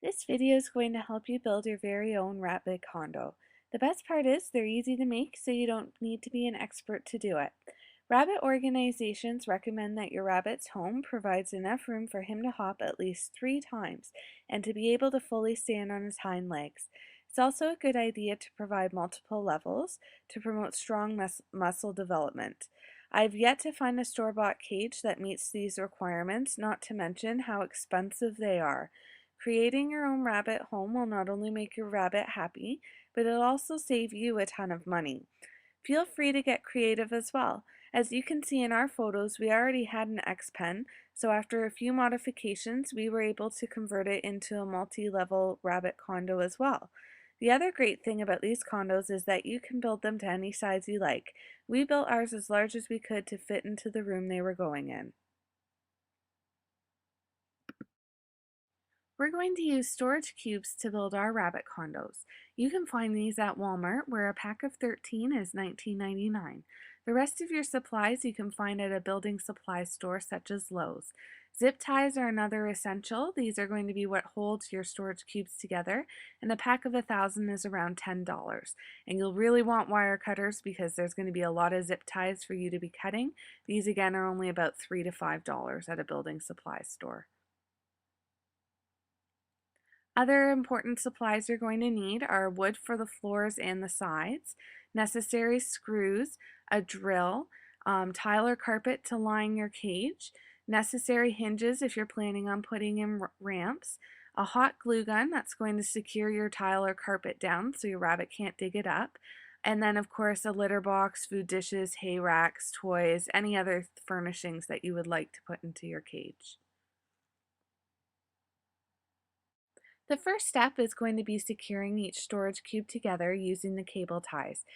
This video is going to help you build your very own rabbit condo. The best part is they're easy to make, so you don't need to be an expert to do it. Rabbit organizations recommend that your rabbit's home provides enough room for him to hop at least 3 times and to be able to fully stand on his hind legs. It's also a good idea to provide multiple levels to promote strong muscle development. I've yet to find a store-bought cage that meets these requirements, not to mention how expensive they are. Creating your own rabbit home will not only make your rabbit happy, but it'll also save you a ton of money. Feel free to get creative as well. As you can see in our photos, we already had an X-pen, so after a few modifications, we were able to convert it into a multi-level rabbit condo as well. The other great thing about these condos is that you can build them to any size you like. We built ours as large as we could to fit into the room they were going in. We're going to use storage cubes to build our rabbit condos. You can find these at Walmart, where a pack of 13 is $19.99. The rest of your supplies you can find at a building supply store such as Lowe's. Zip ties are another essential. These are going to be what holds your storage cubes together, and a pack of 1,000 is around $10. And you'll really want wire cutters because there's going to be a lot of zip ties for you to be cutting. These again are only about $3 to $5 at a building supply store. Other important supplies you're going to need are wood for the floors and the sides, necessary screws, a drill, tile or carpet to line your cage, necessary hinges if you're planning on putting in ramps, a hot glue gun that's going to secure your tile or carpet down so your rabbit can't dig it up, and then of course a litter box, food dishes, hay racks, toys, any other furnishings that you would like to put into your cage. The first step is going to be securing each storage cube together using the cable ties.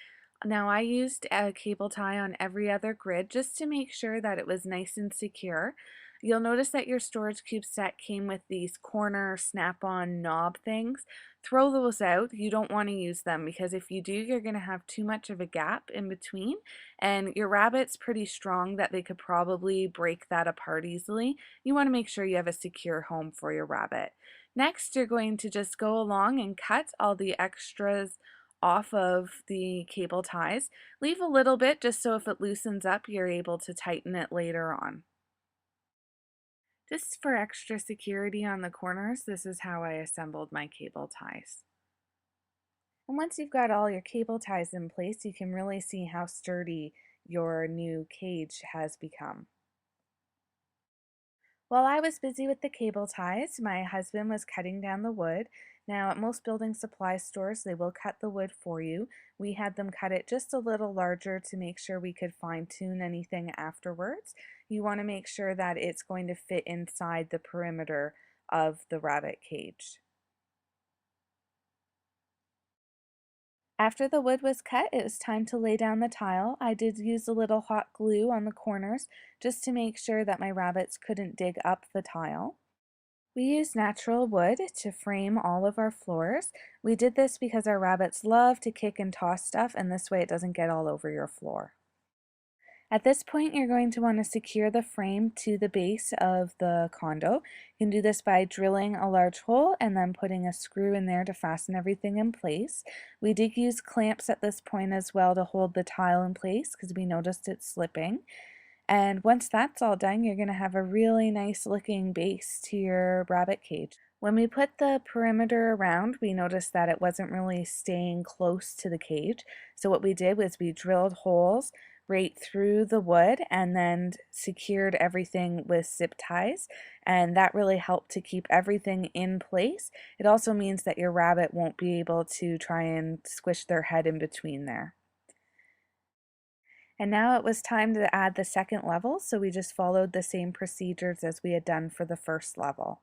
Now I used a cable tie on every other grid just to make sure that it was nice and secure. You'll notice that your storage cube set came with these corner snap-on knob things. Throw those out. You don't want to use them because if you do, you're going to have too much of a gap in between, and your rabbit's pretty strong that they could probably break that apart easily. You want to make sure you have a secure home for your rabbit. Next, you're going to just go along and cut all the extras off of the cable ties. Leave a little bit just so if it loosens up, you're able to tighten it later on. Just for extra security on the corners, this is how I assembled my cable ties. And once you've got all your cable ties in place, you can really see how sturdy your new cage has become. While I was busy with the cable ties, my husband was cutting down the wood. Now, at most building supply stores, they will cut the wood for you. We had them cut it just a little larger to make sure we could fine-tune anything afterwards. You want to make sure that it's going to fit inside the perimeter of the rabbit cage. After the wood was cut, it was time to lay down the tile. I did use a little hot glue on the corners just to make sure that my rabbits couldn't dig up the tile. We used natural wood to frame all of our floors. We did this because our rabbits love to kick and toss stuff, and this way it doesn't get all over your floor. At this point, you're going to want to secure the frame to the base of the condo. You can do this by drilling a large hole and then putting a screw in there to fasten everything in place. We did use clamps at this point as well to hold the tile in place because we noticed it slipping. And once that's all done, you're going to have a really nice looking base to your rabbit cage. When we put the perimeter around, we noticed that it wasn't really staying close to the cage. So what we did was we drilled holes right through the wood and then secured everything with zip ties, and that really helped to keep everything in place. It also means that your rabbit won't be able to try and squish their head in between there. And now it was time to add the second level, so we just followed the same procedures as we had done for the first level.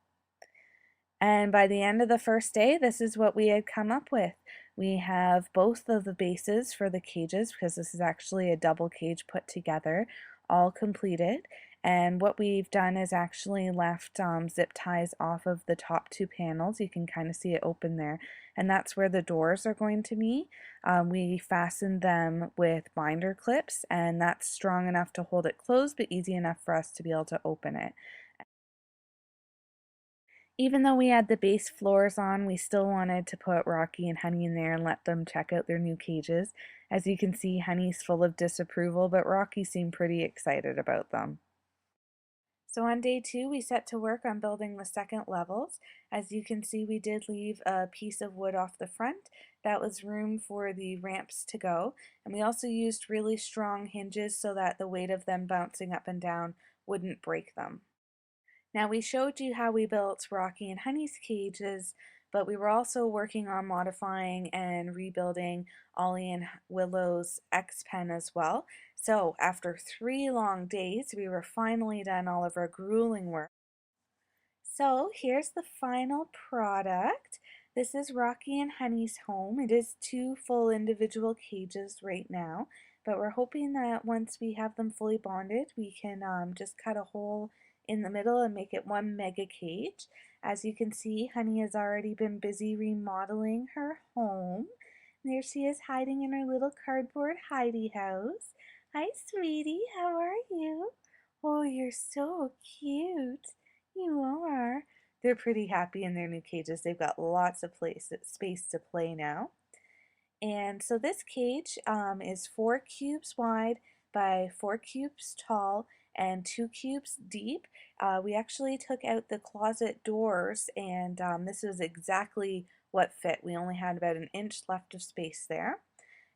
And by the end of the first day, this is what we had come up with. We have both of the bases for the cages, because this is actually a double cage put together, all completed. And what we've done is actually left zip ties off of the top 2 panels. You can kind of see it open there. And that's where the doors are going to be. We fastened them with binder clips, and that's strong enough to hold it closed, but easy enough for us to be able to open it. Even though we had the base floors on, we still wanted to put Rocky and Honey in there and let them check out their new cages. As you can see, Honey's full of disapproval, but Rocky seemed pretty excited about them. So on day 2, we set to work on building the second levels. As you can see, we did leave a piece of wood off the front. That was room for the ramps to go. And we also used really strong hinges so that the weight of them bouncing up and down wouldn't break them. Now we showed you how we built Rocky and Honey's cages, but we were also working on modifying and rebuilding Ollie and Willow's X pen as well. So after 3 long days, we were finally done all of our grueling work. So here's the final product. This is Rocky and Honey's home. It is 2 full individual cages right now, but we're hoping that once we have them fully bonded, we can just cut a hole in the middle and make it one mega cage. As you can see, Honey has already been busy remodeling her home. There she is hiding in her little cardboard hidey house. Hi, sweetie. How are you? Oh, you're so cute. You are. They're pretty happy in their new cages. They've got lots of space to play now. And so this cage is 4 cubes wide by 4 cubes tall and 2 cubes deep. We actually took out the closet doors, and this is exactly what fit. We only had about an inch left of space there.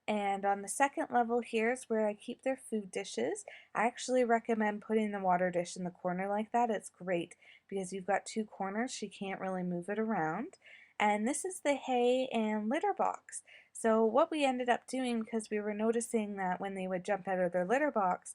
And on the second level here is where I keep their food dishes. I actually recommend putting the water dish in the corner like that. It's great because you've got 2 corners. She can't really move it around. And this is the hay and litter box. So what we ended up doing, because we were noticing that when they would jump out of their litter box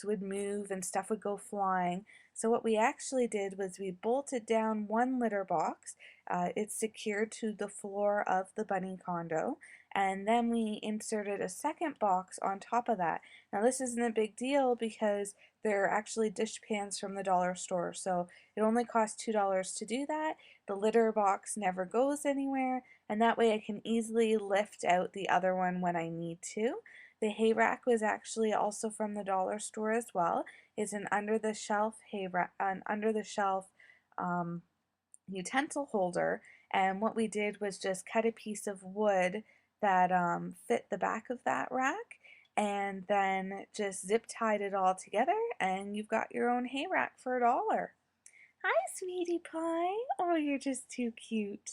would move and stuff would go flying. So what we actually did was we bolted down one litter box. It's secured to the floor of the bunny condo, and then we inserted a second box on top of that. Now this isn't a big deal because they're actually dish pans from the dollar store, so it only costs $2 to do that. The litter box never goes anywhere, and that way I can easily lift out the other one when I need to. The hay rack was actually also from the dollar store as well. It's an under the shelf hay rack, an under the shelf utensil holder, and what we did was just cut a piece of wood that fit the back of that rack, and then just zip tied it all together, and you've got your own hay rack for $1. Hi, sweetie pie. Oh, you're just too cute.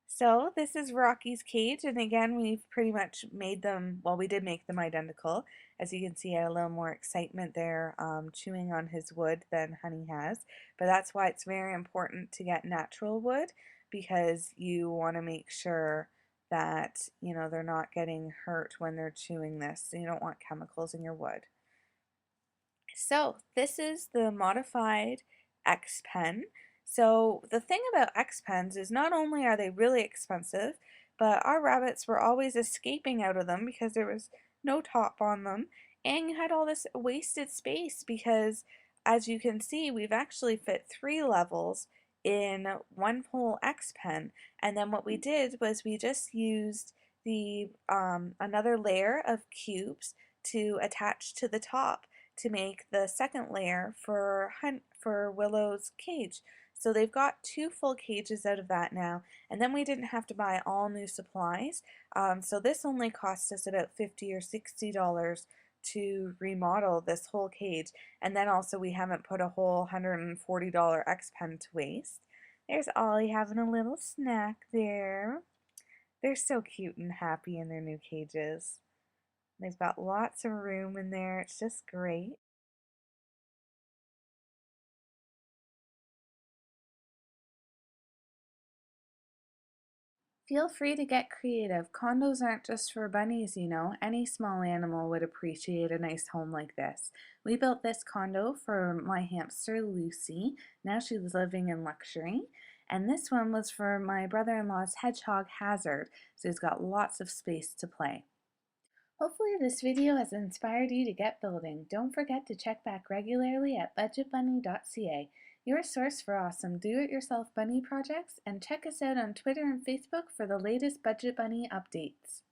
So this is Rocky's cage, and again we've pretty much made them, well, we did make them identical. As you can see, I had a little more excitement there chewing on his wood than Honey has, but that's why it's very important to get natural wood, because you want to make sure that, you know, they're not getting hurt when they're chewing this. So you don't want chemicals in your wood. So this is the modified X pen. So the thing about X pens is not only are they really expensive, but our rabbits were always escaping out of them because there was no top on them, and you had all this wasted space because, as you can see, we've actually fit 3 levels in one whole X pen. And then what we did was we just used the another layer of cubes to attach to the top to make the second layer for Willow's cage. So they've got 2 full cages out of that now, and then we didn't have to buy all new supplies. So this only cost us about $50 or $60 to remodel this whole cage, and then also we haven't put a whole $140 X pen to waste. There's Ollie having a little snack there. They're so cute and happy in their new cages. They've got lots of room in there. It's just great. Feel free to get creative. Condos aren't just for bunnies, you know. Any small animal would appreciate a nice home like this. We built this condo for my hamster Lucy. Now she's living in luxury. And this one was for my brother-in-law's hedgehog Hazard, so he's got lots of space to play. Hopefully this video has inspired you to get building. Don't forget to check back regularly at budgetbunny.ca, your source for awesome do-it-yourself bunny projects, and check us out on Twitter and Facebook for the latest Budget Bunny updates.